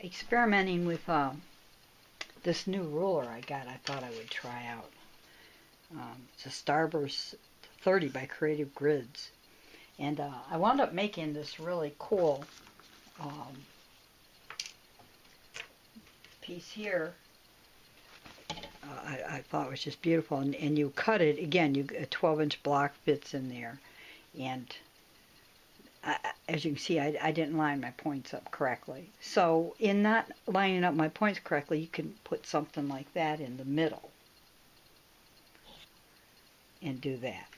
experimenting with this new ruler I got. I thought I would try out. It's a Starburst 30 by Creative Grids. And I wound up making this really cool piece here. I thought it was just beautiful. And you cut it, again, a 12-inch block fits in there. And as you can see, I didn't line my points up correctly. So in not lining up my points correctly, you can put something like that in the middle and do that.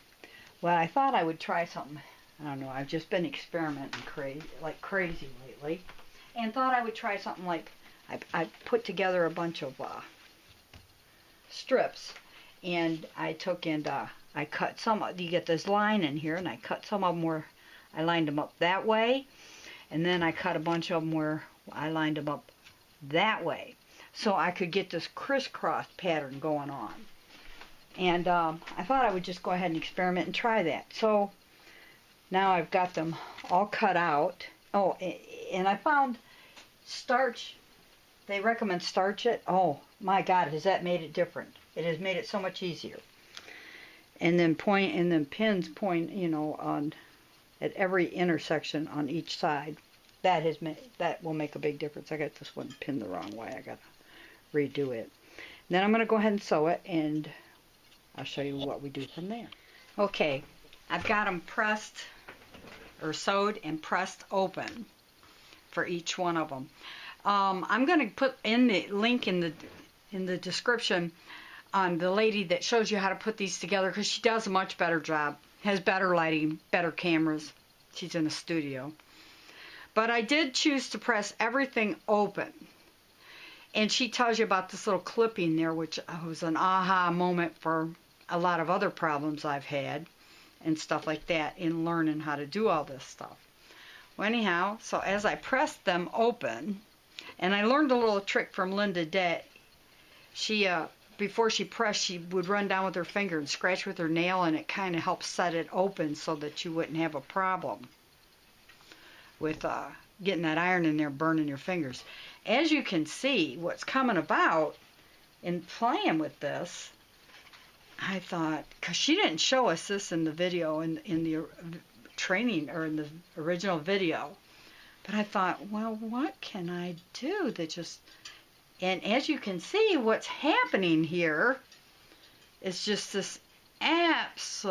Well, I thought I would try something. I don't know, I've just been experimenting like crazy lately, and thought I would try something like, I put together a bunch of strips, and I took and I cut some, you get this line in here, and I cut some of them where I lined them up that way, and then I cut a bunch of them where I lined them up that way, so I could get this crisscross pattern going on. And I thought I would just go ahead and experiment and try that. So now I've got them all cut out. Oh, and I found starch. They recommend starch it. Oh my God, has that made it different? It has made it so much easier. And then pins point, you know, on at every intersection on each side. That will make a big difference. I got this one pinned the wrong way. I gotta redo it. Then I'm gonna go ahead and sew it, and I'll show you what we do from there. Okay, I've got them pressed, or sewed and pressed open for each one of them. I'm going to put in the link in the description on the lady that shows you how to put these together, because she does a much better job, has better lighting, better cameras. She's in a studio. But I did choose to press everything open. And she tells you about this little clipping there, which was an aha moment for a lot of other problems I've had and stuff like that in learning how to do all this stuff. Well, anyhow, so as I pressed them open, and I learned a little trick from Linda Day. She, before she pressed, she would run down with her finger and scratch with her nail, and it kind of helps set it open so that you wouldn't have a problem with getting that iron in there burning your fingers. As you can see, what's coming about in playing with this, I thought, because she didn't show us this in the video, in the training, or in the original video, but I thought, well, what can I do that just, and as you can see, what's happening here is just this absolutely,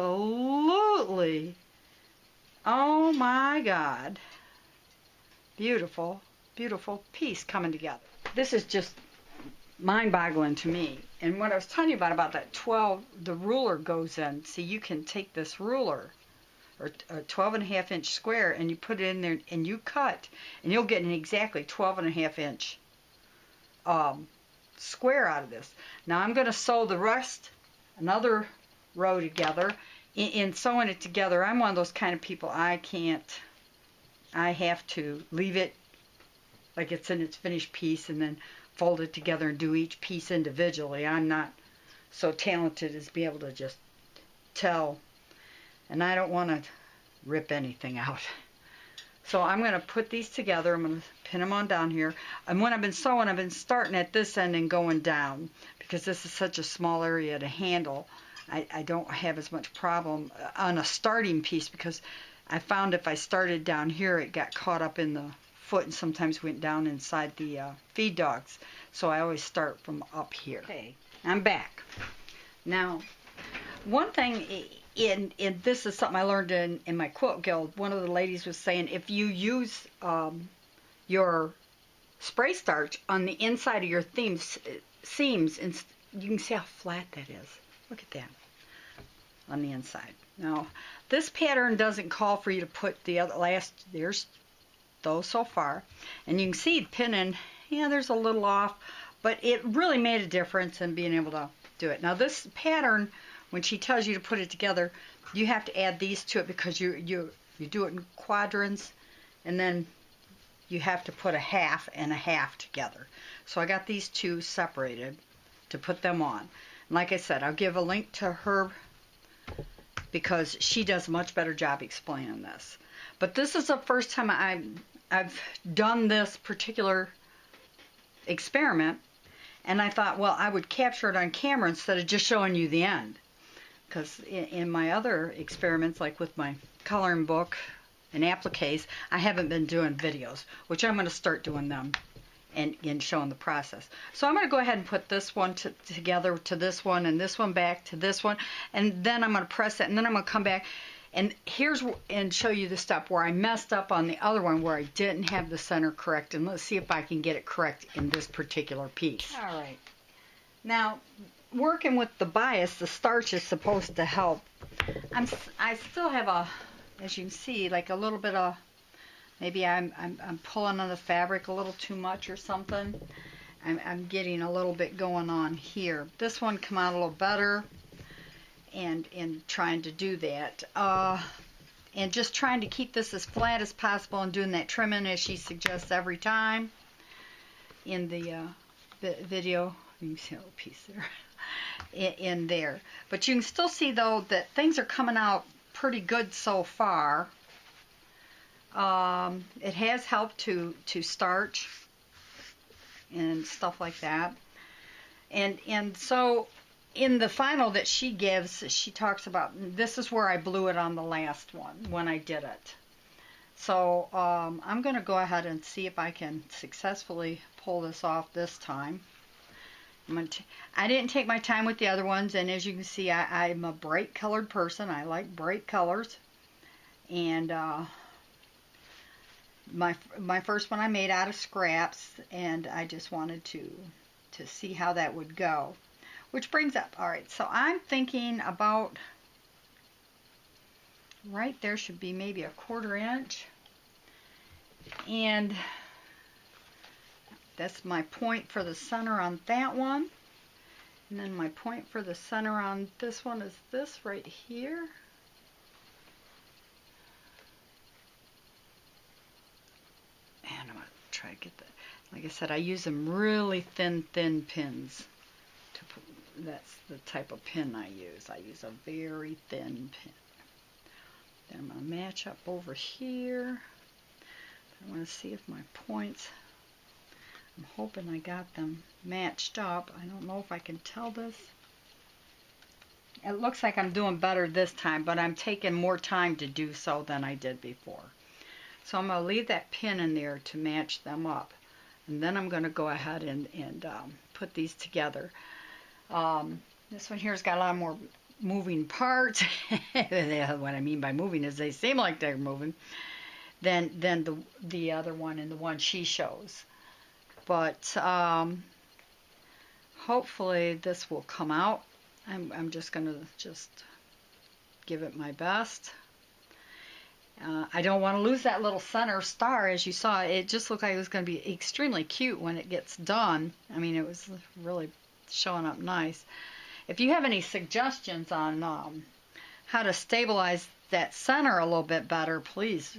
oh my God, beautiful, beautiful piece coming together. This is just mind-boggling to me. And what I was telling you about that 12, the ruler goes in. See, you can take this ruler, or a 12.5-inch square, and you put it in there, and you cut, and you'll get an exactly 12.5-inch square out of this. Now I'm going to sew the rest, another row together. In sewing it together, I'm one of those kind of people, I have to leave it like it's in its finished piece, and then fold it together and do each piece individually. I'm not so talented as to be able to just tell, and I don't want to rip anything out. So I'm going to put these together. I'm going to pin them on down here. And when I've been sewing, I've been starting at this end and going down, because this is such a small area to handle. I don't have as much problem on a starting piece, because I found if I started down here, it got caught up in the foot and sometimes went down inside the feed dogs. So I always start from up here. Okay, I'm back. Now, one thing, in this is something I learned in my quilt guild. One of the ladies was saying, if you use your spray starch on the inside of your seams, and you can see how flat that is. Look at that on the inside. Now, this pattern doesn't call for you to put the other there's those so far, and you can see pinning, yeah, there's a little off, but it really made a difference in being able to do it. Now this pattern, when she tells you to put it together, you have to add these to it, because you do it in quadrants, and then you have to put a half and a half together. So I got these two separated to put them on. And like I said, I'll give a link to her, because she does a much better job explaining this. But this is the first time I've done this particular experiment, and I thought, well, I would capture it on camera instead of just showing you the end. Because in my other experiments, like with my coloring book and appliques, I haven't been doing videos, which I'm going to start doing them and showing the process. So I'm going to go ahead and put this one together to this one, and this one back to this one, and then I'm going to press it, and then I'm going to come back and show you the step where I messed up on the other one where I didn't have the center correct, and let's see if I can get it correct in this particular piece. All right. Now, working with the bias, the starch is supposed to help. I still have as you can see, like a little bit of, maybe I'm pulling on the fabric a little too much or something. I'm getting a little bit going on here. This one come out a little better, and trying to do that. And just trying to keep this as flat as possible and doing that trimming as she suggests every time in the video. You can see a little piece there in there. But you can still see, though, that things are coming out pretty good so far. It has helped to starch and stuff like that. And so in the final that she gives, she talks about, this is where I blew it on the last one when I did it. So I'm going to go ahead and see if I can successfully pull this off this time. I didn't take my time with the other ones, and as you can see, I'm a bright colored person. I like bright colors. And my first one I made out of scraps, and I just wanted to see how that would go. Which brings up, all right, so I'm thinking about, right there should be maybe a 1/4 inch. And that's my point for the center on that one. And then my point for the center on this one is this right here. And I'm going to try to get that. Like I said, I use them really thin pins. That's the type of pin I use. I use a very thin pin. Then I'm going to match up over here. I want to see if my points, I'm hoping I got them matched up. I don't know if I can tell this. It looks like I'm doing better this time, but I'm taking more time to do so than I did before. So I'm going to leave that pin in there to match them up. And then I'm going to go ahead and put these together. This one here's got a lot more moving parts. What I mean by moving is they seem like they're moving than the other one and the one she shows. But hopefully this will come out. I'm just going to give it my best. I don't want to lose that little center star. As you saw, it just looked like it was going to be extremely cute when it gets done. I mean, it was really showing up nice. If you have any suggestions on how to stabilize that center a little bit better, please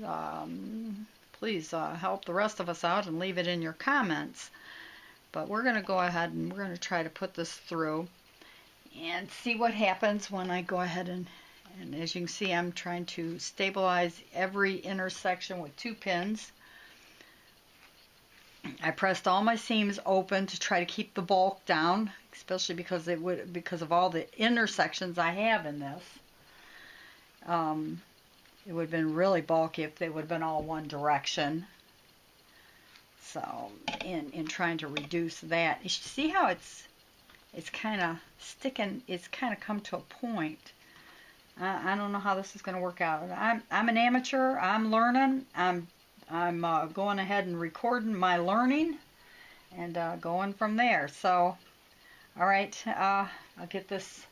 help the rest of us out and leave it in your comments. But we're going to go ahead and we're going to try to put this through and see what happens when I go ahead and as you can see, I'm trying to stabilize every intersection with 2 pins. I pressed all my seams open to try to keep the bulk down, especially because of all the intersections I have in this. It would have been really bulky if they would have been all one direction. So, in trying to reduce that, you see how it's kind of sticking. It's kind of come to a point. I don't know how this is going to work out. I'm an amateur. I'm learning. I'm going ahead and recording my learning and going from there. So, all right, I'll get this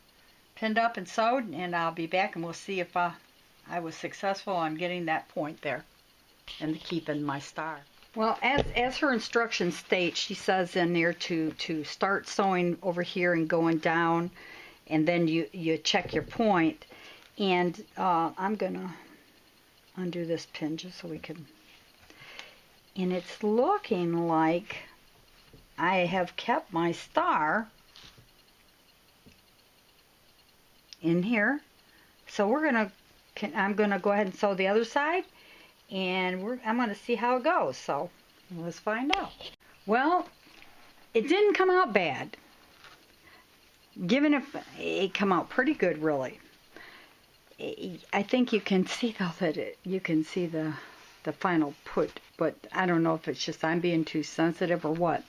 pinned up and sewed, and I'll be back, and we'll see if I was successful on getting that point there and keeping my star. Well, as her instructions state, she says in there to start sewing over here and going down, and then you check your point. And I'm going to undo this pin just so we can, and it's looking like I have kept my star in here. So I'm going to go ahead and sew the other side, and I'm going to see how it goes. So let's find out. Well, it didn't come out bad. Given if it come out pretty good, really. I think you can see though that you can see the final put, but I don't know if it's just I'm being too sensitive or what.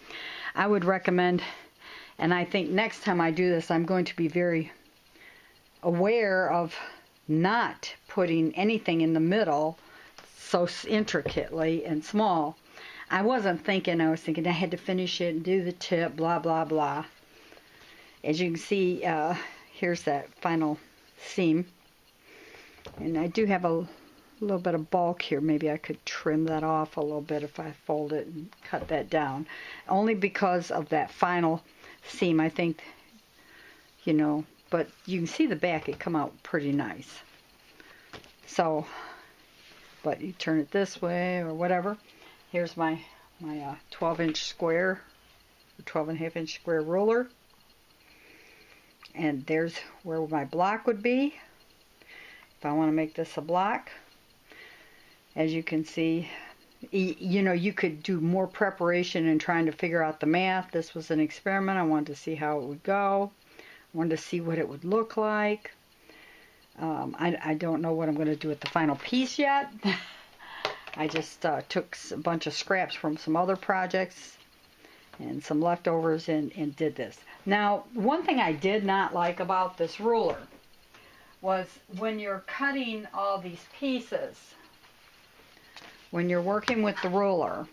I would recommend, and I think next time I do this, I'm going to be very aware of not putting anything in the middle so intricately and small. I wasn't thinking, I was thinking I had to finish it and do the tip, blah, blah, blah. As you can see, here's that final seam. And I do have a little bit of bulk here. Maybe I could trim that off a little bit if I fold it and cut that down. Only because of that final seam, I think, you know, but you can see the back, it come out pretty nice. So, but you turn it this way or whatever. Here's my 12-inch square, 12.5-inch square ruler. And there's where my block would be. If I want to make this a block, as you can see, you know, you could do more preparation in trying to figure out the math. This was an experiment. I wanted to see how it would go. I wanted to see what it would look like. I don't know what I'm going to do with the final piece yet. I just took a bunch of scraps from some other projects and some leftovers and did this. Now, one thing I did not like about this ruler was when you're cutting all these pieces, when you're working with the ruler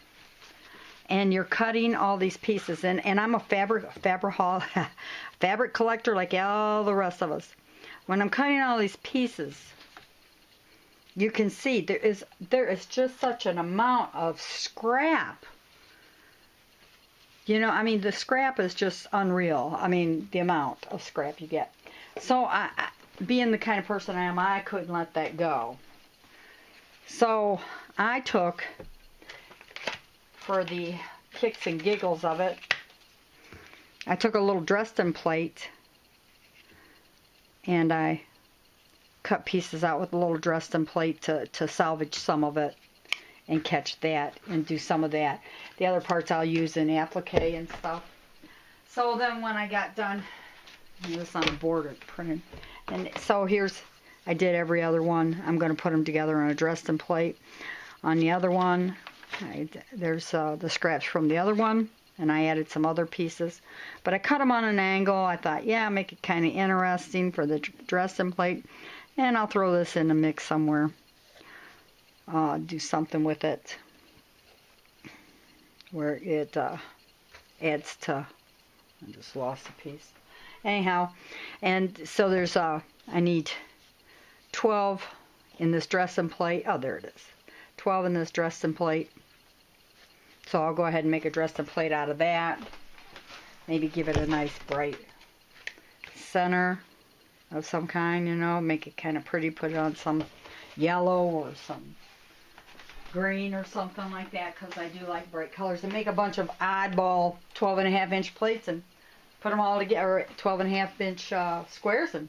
and you're cutting all these pieces, and I'm a fabric collector like all the rest of us. When I'm cutting all these pieces, you can see there is just such an amount of scrap. You know, I mean, the scrap is just unreal. I mean, the amount of scrap you get. So being the kind of person I am, I couldn't let that go. So I took, for the kicks and giggles of it, I took a little Dresden plate and I cut pieces out with a little Dresden plate to salvage some of it and catch that and do some of that. The other parts I'll use in applique and stuff. So then when I got done, this on the board it printed. And so I did every other one. I'm going to put them together on a Dresden plate. On the other one, there's the scraps from the other one, and I added some other pieces. But I cut them on an angle. I thought, yeah, make it kind of interesting for the Dresden plate. And I'll throw this in a mix somewhere. Do something with it where it adds to, I just lost a piece. Anyhow, and so there's I need 12 in this Dresden plate. Oh, there it is. 12 in this Dresden plate. So I'll go ahead and make a Dresden plate out of that. Maybe give it a nice bright center of some kind, you know, make it kind of pretty, put it on some yellow or some green or something like that, because I do like bright colors, and make a bunch of oddball 12.5-inch plates and put them all together, or 12.5-inch squares, and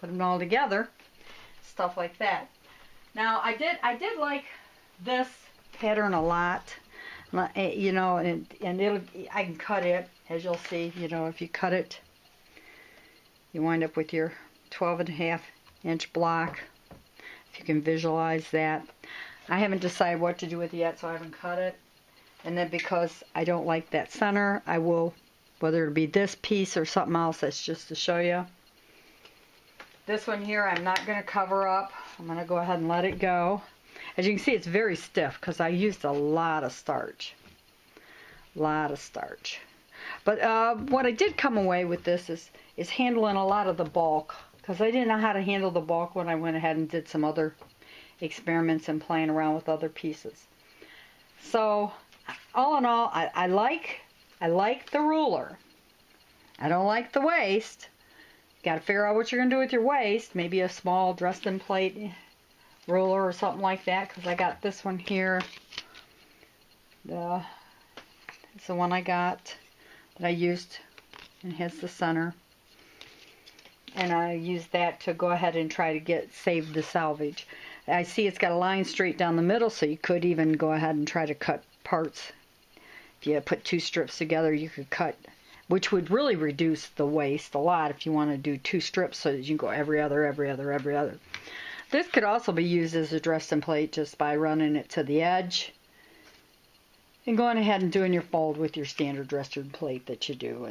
put them all together, stuff like that. Now I did like this pattern a lot, you know, and I can cut it, as you'll see, you know, if you cut it, you wind up with your 12.5-inch block, if you can visualize that. I haven't decided what to do with it yet, so I haven't cut it. And then because I don't like that center, I will, whether it be this piece or something else, that's just to show you. This one here, I'm not going to cover up. I'm going to go ahead and let it go. As you can see, it's very stiff because I used a lot of starch. Lot of starch. But what I did come away with this is handling a lot of the bulk, because I didn't know how to handle the bulk when I went ahead and did some other experiments and playing around with other pieces. So all in all, I like the ruler. I don't like the waist. Got to figure out what you're going to do with your waist. Maybe a small Dresden plate ruler or something like that, because I got this one here. It's the one I got that I used, and it has the center. And I used that to go ahead and try to save the salvage. I see it's got a line straight down the middle, so you could even go ahead and try to cut parts If you put 2 strips together, you could cut, which would really reduce the waste a lot if you want to do 2 strips so that you can go every other, every other, every other. This could also be used as a dressing plate just by running it to the edge and going ahead and doing your fold with your standard dressing plate that you do.